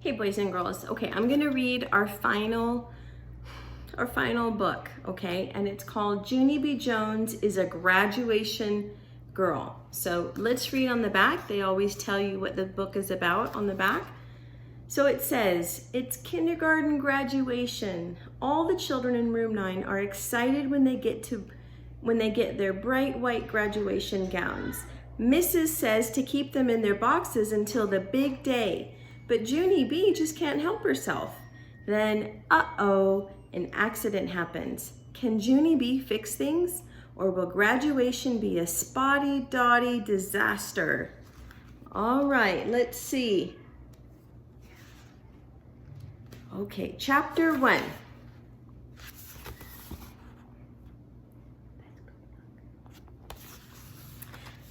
Hey boys and girls, okay, I'm gonna read our final book, okay, and it's called Junie B. Jones is a Graduation Girl. So let's read on the back. They always tell you what the book is about on the back. So it says, it's kindergarten graduation. All the children in room 9 are excited when they get their bright white graduation gowns. Mrs. says to keep them in their boxes until the big day. But Junie B just can't help herself. Then, uh-oh, an accident happens. Can Junie B fix things? Or will graduation be a spotty-dotty disaster? All right, let's see. Okay, chapter 1.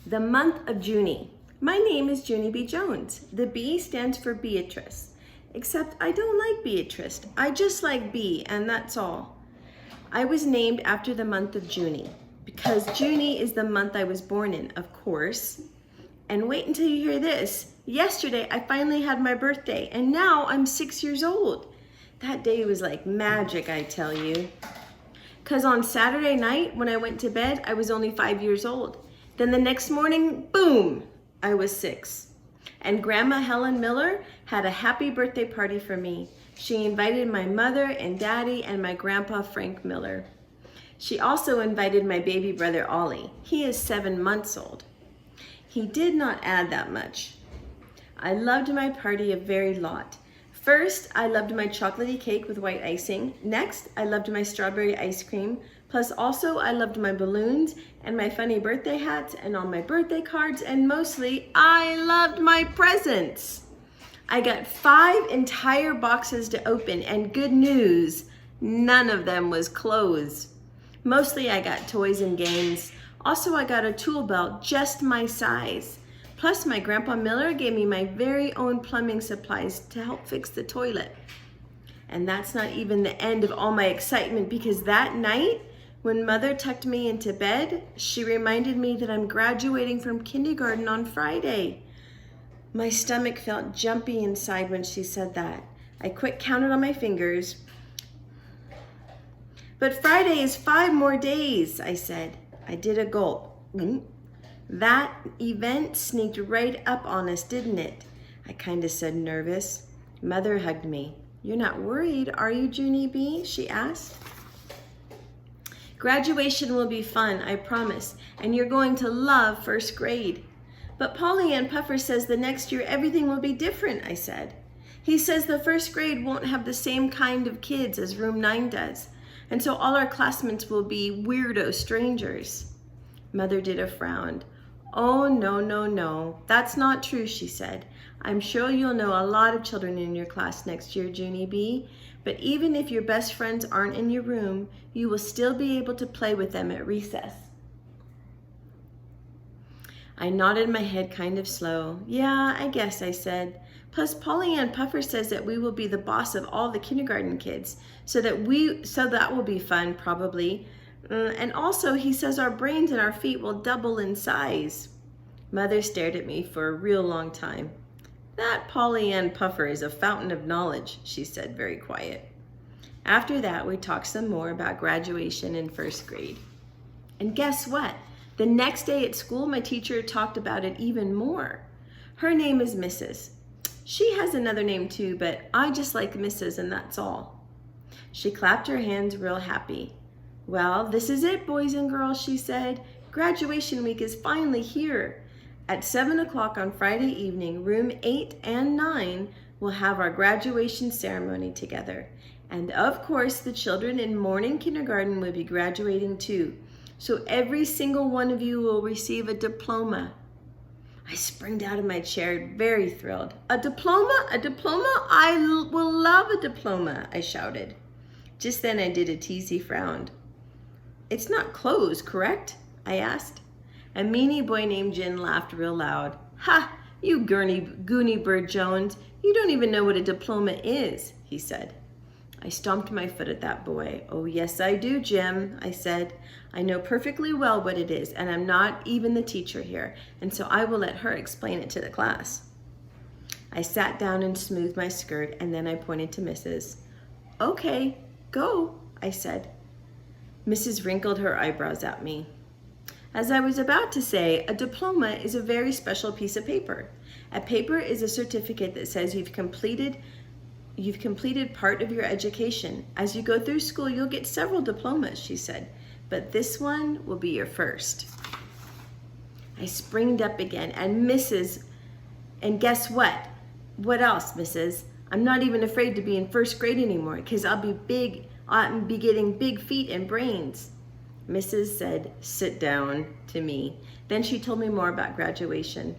The month of Junie. My name is Junie B. Jones. The B stands for Beatrice. Except I don't like Beatrice. I just like B, and that's all. I was named after the month of Junie because Junie is the month I was born in, of course. And wait until you hear this. Yesterday, I finally had my birthday, and now I'm 6 years old. That day was like magic, I tell you. Because on Saturday night, when I went to bed, I was only 5 years old. Then the next morning, boom, I was 6. And Grandma Helen Miller had a happy birthday party for me. She invited my mother and daddy and my grandpa Frank Miller. She also invited my baby brother Ollie. He is 7 months old. He did not add that much. I loved my party a very lot. First, I loved my chocolatey cake with white icing. Next, I loved my strawberry ice cream. Plus also, I loved my balloons and my funny birthday hats and all my birthday cards, and mostly, I loved my presents. I got 5 entire boxes to open, and good news, none of them was clothes. Mostly I got toys and games. Also, I got a tool belt just my size. Plus, my Grandpa Miller gave me my very own plumbing supplies to help fix the toilet. And that's not even the end of all my excitement, because that night, when Mother tucked me into bed, she reminded me that I'm graduating from kindergarten on Friday. My stomach felt jumpy inside when she said that. I quick counted on my fingers. But Friday is 5 more days, I said. I did a gulp. That event sneaked right up on us, didn't it? I kind of said, nervous. Mother hugged me. You're not worried, are you, Junie B? She asked. Graduation will be fun, I promise, and you're going to love first grade. But Polly Ann Puffer says the next year everything will be different, I said. He says the first grade won't have the same kind of kids as room 9 does, and so all our classmates will be weirdo strangers. Mother did a frown. Oh, no, that's not true, she said. I'm sure you'll know a lot of children in your class next year, Junie B. But even if your best friends aren't in your room, you will still be able to play with them at recess. I nodded my head kind of slow. Yeah, I guess, I said. Plus, Polly Ann Puffer says that we will be the boss of all the kindergarten kids, so that will be fun, probably. And also, he says our brains and our feet will double in size. Mother stared at me for a real long time. That Polly Ann Puffer is a fountain of knowledge, she said very quiet. After that, we talked some more about graduation in first grade. And guess what? The next day at school, my teacher talked about it even more. Her name is Mrs. She has another name too, but I just like Mrs. and that's all. She clapped her hands real happy. Well, this is it, boys and girls, she said. Graduation week is finally here. At 7 o'clock on Friday evening, room 8 and 9 will have our graduation ceremony together. And of course, the children in morning kindergarten will be graduating too. So every single one of you will receive a diploma. I sprang out of my chair, very thrilled. A diploma? A diploma? I will love a diploma, I shouted. Just then I did a teasy frown. It's not clothes, correct? I asked. A meanie boy named Jin laughed real loud. Ha, you goony bird Jones. You don't even know what a diploma is, he said. I stomped my foot at that boy. Oh, yes, I do, Jim, I said. I know perfectly well what it is, and I'm not even the teacher here, and so I will let her explain it to the class. I sat down and smoothed my skirt, and then I pointed to Mrs. "Okay, go," I said. Mrs. wrinkled her eyebrows at me. As I was about to say, a diploma is a very special piece of paper. A paper is a certificate that says you've completed part of your education. As you go through school, you'll get several diplomas, she said, but this one will be your first. I springed up again, and guess what? What else, Mrs.? I'm not even afraid to be in first grade anymore because I'll be getting big feet and brains. Mrs. said, "Sit down," to me. Then she told me more about graduation.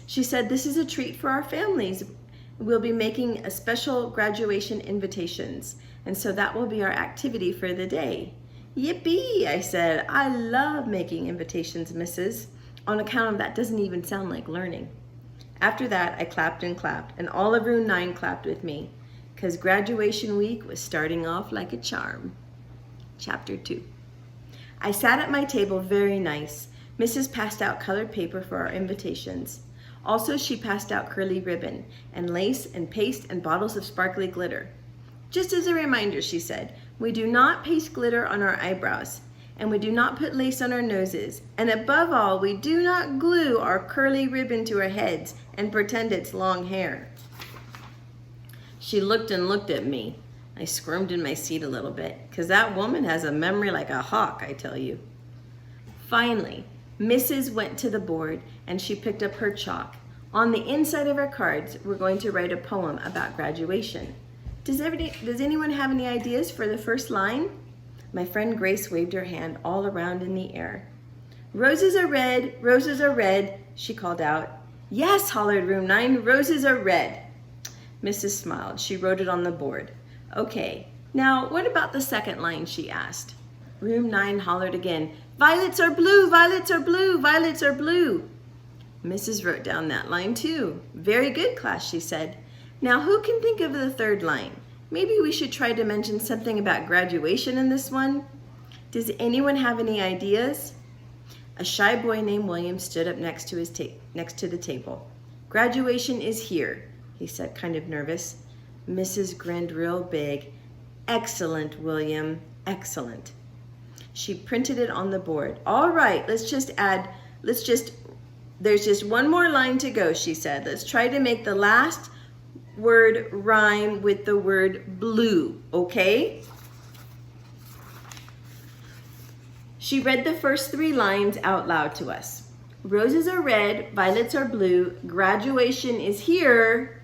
She said, "This is a treat for our families. We'll be making a special graduation invitations, and so that will be our activity for the day." "Yippee," I said. "I love making invitations, Mrs. On account of that doesn't even sound like learning." After that, I clapped and clapped, and all of room 9 clapped with me, because graduation week was starting off like a charm. Chapter 2. I sat at my table very nice. Mrs. passed out colored paper for our invitations. Also, she passed out curly ribbon and lace and paste and bottles of sparkly glitter. "Just as a reminder," she said, "we do not paste glitter on our eyebrows, and we do not put lace on our noses, and above all, we do not glue our curly ribbon to our heads and pretend it's long hair." She looked and looked at me. I squirmed in my seat a little bit, because that woman has a memory like a hawk, I tell you. Finally, Mrs. went to the board, and she picked up her chalk. On the inside of our cards, we're going to write a poem about graduation. Does anyone have any ideas for the first line? My friend Grace waved her hand all around in the air. "Roses are red," she called out. "Yes," hollered room 9, "roses are red." Mrs. smiled. She wrote it on the board. "Okay, now what about the second line?" she asked. Room 9 hollered again, "Violets are blue, violets are blue, violets are blue." Mrs. wrote down that line too. "Very good, class," she said. "Now who can think of the third line? Maybe we should try to mention something about graduation in this one. Does anyone have any ideas?" A shy boy named William stood up next to the table. "Graduation is here," he said, kind of nervous. Mrs. grinned real big. "Excellent, William, excellent." She printed it on the board. "All right, there's just one more line to go," she said. "Let's try to make the last word rhyme with the word blue, okay?" She read the first 3 lines out loud to us. "Roses are red, violets are blue, graduation is here."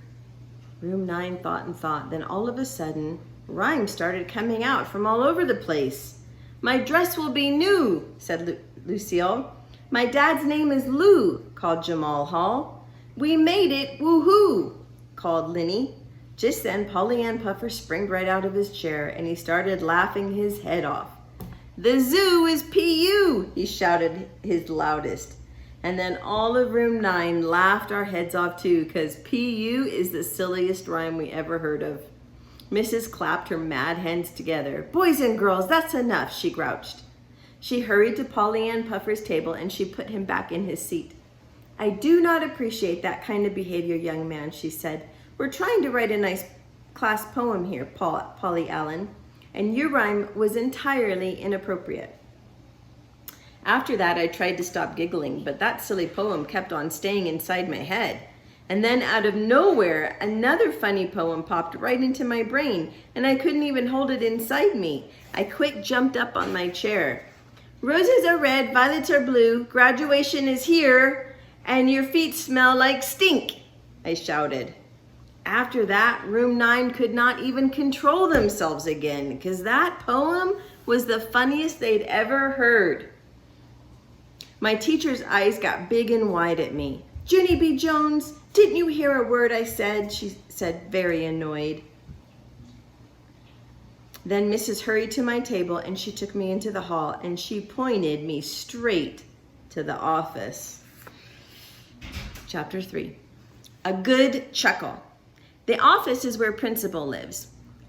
Room 9 thought and thought. Then all of a sudden, rhymes started coming out from all over the place. "My dress will be new," said Lucille. "My dad's name is Lou," called Jamal Hall. "We made it, woohoo," called Linny. Just then, Pollyann Puffer sprang right out of his chair, and he started laughing his head off. "The zoo is PU," he shouted his loudest. And then all of room 9 laughed our heads off too, because PU is the silliest rhyme we ever heard of. Mrs. clapped her mad hands together. "Boys and girls, that's enough," she grouched. She hurried to Pollyann Puffer's table and she put him back in his seat. "I do not appreciate that kind of behavior, young man," she said. "We're trying to write a nice class poem here, Polly Allen, and your rhyme was entirely inappropriate." After that, I tried to stop giggling, but that silly poem kept on staying inside my head. And then out of nowhere, another funny poem popped right into my brain, and I couldn't even hold it inside me. I quick jumped up on my chair. "Roses are red, violets are blue, graduation is here, and your feet smell like stink," I shouted. After that, room 9 could not even control themselves again, because that poem was the funniest they'd ever heard. My teacher's eyes got big and wide at me. "Junie B. Jones, didn't you hear a word I said?" she said, very annoyed. Then Mrs. hurried to my table and she took me into the hall and she pointed me straight to the office. Chapter 3. A good chuckle. The office is where principal lives.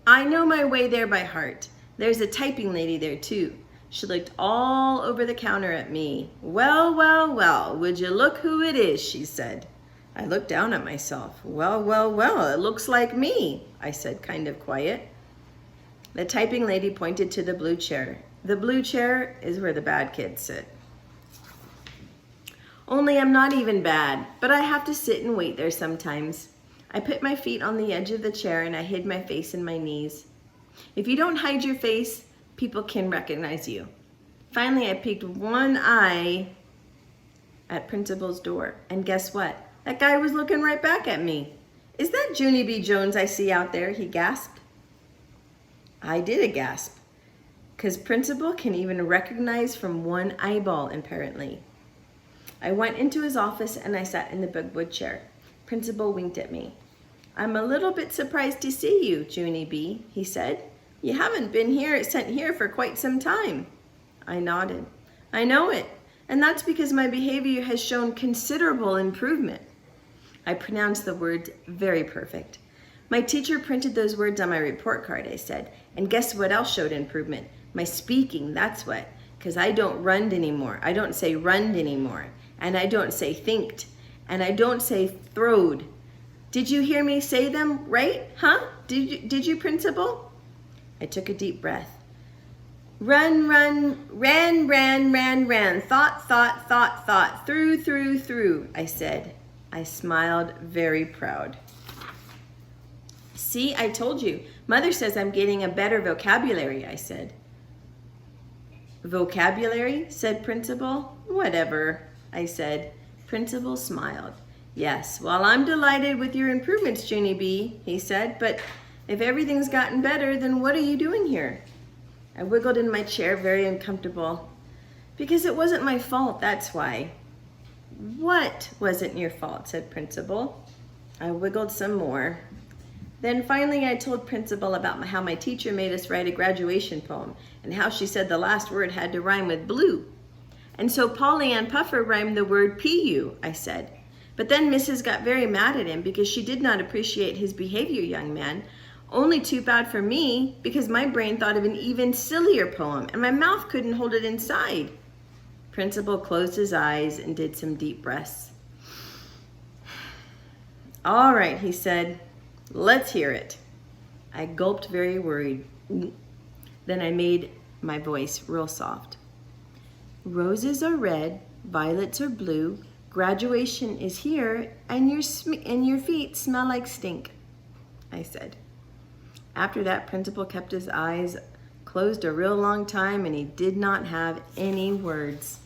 I know my way there by heart. There's a typing lady there too. She looked all over the counter at me. "Well, well, well, would you look who it is," she said. I looked down at myself. Well, well, well, it looks like me, I said, kind of quiet. The typing lady pointed to the blue chair. The blue chair is where the bad kids sit. Only I'm not even bad, but I have to sit and wait there sometimes. I put my feet on the edge of the chair and I hid my face in my knees. If you don't hide your face, people can recognize you. Finally, I peeked one eye at Principal's door, and guess what? That guy was looking right back at me. Is that Junie B. Jones I see out there? He gasped. I did a gasp, because Principal can even recognize from one eyeball, apparently. I went into his office and I sat in the big wood chair. Principal winked at me. I'm a little bit surprised to see you, Junie B., he said. You haven't been sent here for quite some time. I nodded. I know it, and that's because my behavior has shown considerable improvement. I pronounced the words very perfect. My teacher printed those words on my report card, I said, and guess what else showed improvement? My speaking, that's what, because I don't run anymore. I don't say run anymore, and I don't say thinked, and I don't say throwed. Did you hear me say them right, huh? Did you, Principal? I took a deep breath. Run, run, ran, thought, through, I said. I smiled, very proud. See, I told you. Mother says I'm getting a better vocabulary, I said. Vocabulary? Said Principal. Whatever, I said. Principal smiled. Yes, well, I'm delighted with your improvements, Junie B., he said, but if everything's gotten better, then what are you doing here? I wiggled in my chair, very uncomfortable. Because it wasn't my fault, that's why. What wasn't your fault, said Principal. I wiggled some more. Then finally I told Principal about how my teacher made us write a graduation poem and how she said the last word had to rhyme with blue. And so Polly Ann Puffer rhymed the word P-U, I said. But then Mrs. got very mad at him because she did not appreciate his behavior, young man. Only too bad for me because my brain thought of an even sillier poem and my mouth couldn't hold it inside. Principal closed his eyes and did some deep breaths. All right, he said, let's hear it. I gulped, very worried. Then I made my voice real soft. Roses are red, violets are blue, graduation is here, and your feet smell like stink, I said. After that, Principal kept his eyes closed a real long time and he did not have any words.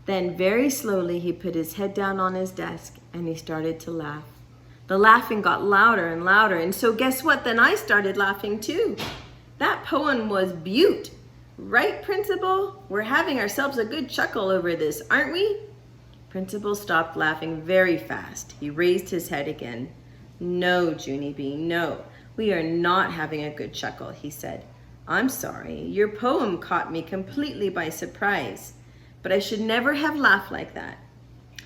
Then very slowly he put his head down on his desk and he started to laugh. The laughing got louder and louder, and so guess what? Then I started laughing too. That poem was beaut. Right, Principal? We're having ourselves a good chuckle over this, aren't we? Principal stopped laughing very fast. He raised his head again. No, Junie B., no. We are not having a good chuckle, he said. I'm sorry. Your poem caught me completely by surprise, but I should never have laughed like that.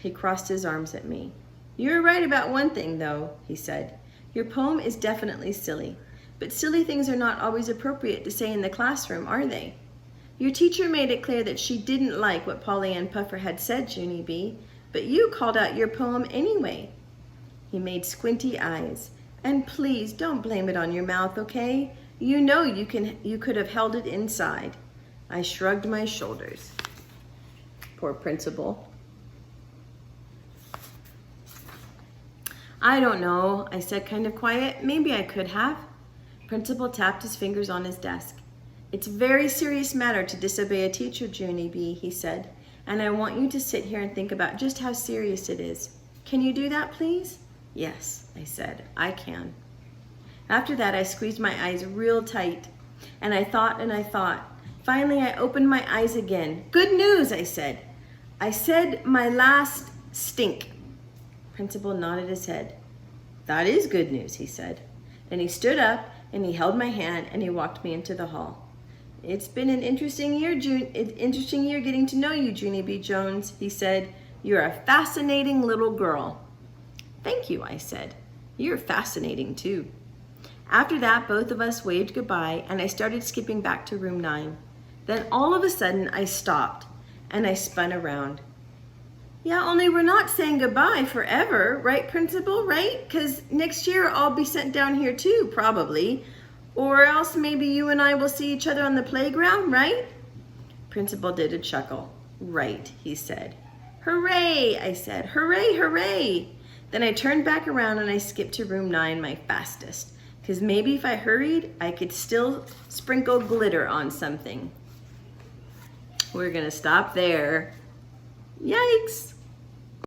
He crossed his arms at me. You're right about one thing, though, he said. Your poem is definitely silly, but silly things are not always appropriate to say in the classroom, are they? Your teacher made it clear that she didn't like what Polly Ann Puffer had said, Junie B., but you called out your poem anyway. He made squinty eyes. And please don't blame it on your mouth, okay? You know you could have held it inside. I shrugged my shoulders. Poor Principal. I don't know, I said kind of quiet. Maybe I could have. Principal tapped his fingers on his desk. It's a very serious matter to disobey a teacher, Junie B., he said, and I want you to sit here and think about just how serious it is. Can you do that, please? Yes, I said, I can. After that, I squeezed my eyes real tight, and I thought and I thought. Finally, I opened my eyes again. Good news, I said. I said my last stink. Principal nodded his head. That is good news, he said. And he stood up, and he held my hand, and he walked me into the hall. It's been an interesting year getting to know you, Junie B. Jones, he said. You're a fascinating little girl. Thank you, I said. You're fascinating, too. After that, both of us waved goodbye, and I started skipping back to room 9. Then all of a sudden, I stopped, and I spun around. Yeah, only we're not saying goodbye forever, right, Principal, right? Because next year I'll be sent down here too, probably. Or else maybe you and I will see each other on the playground, right? Principal did a chuckle. Right, he said. Hooray, I said. Hooray, hooray. Then I turned back around and I skipped to room 9 my fastest. Because maybe if I hurried, I could still sprinkle glitter on something. We're gonna stop there. Yikes.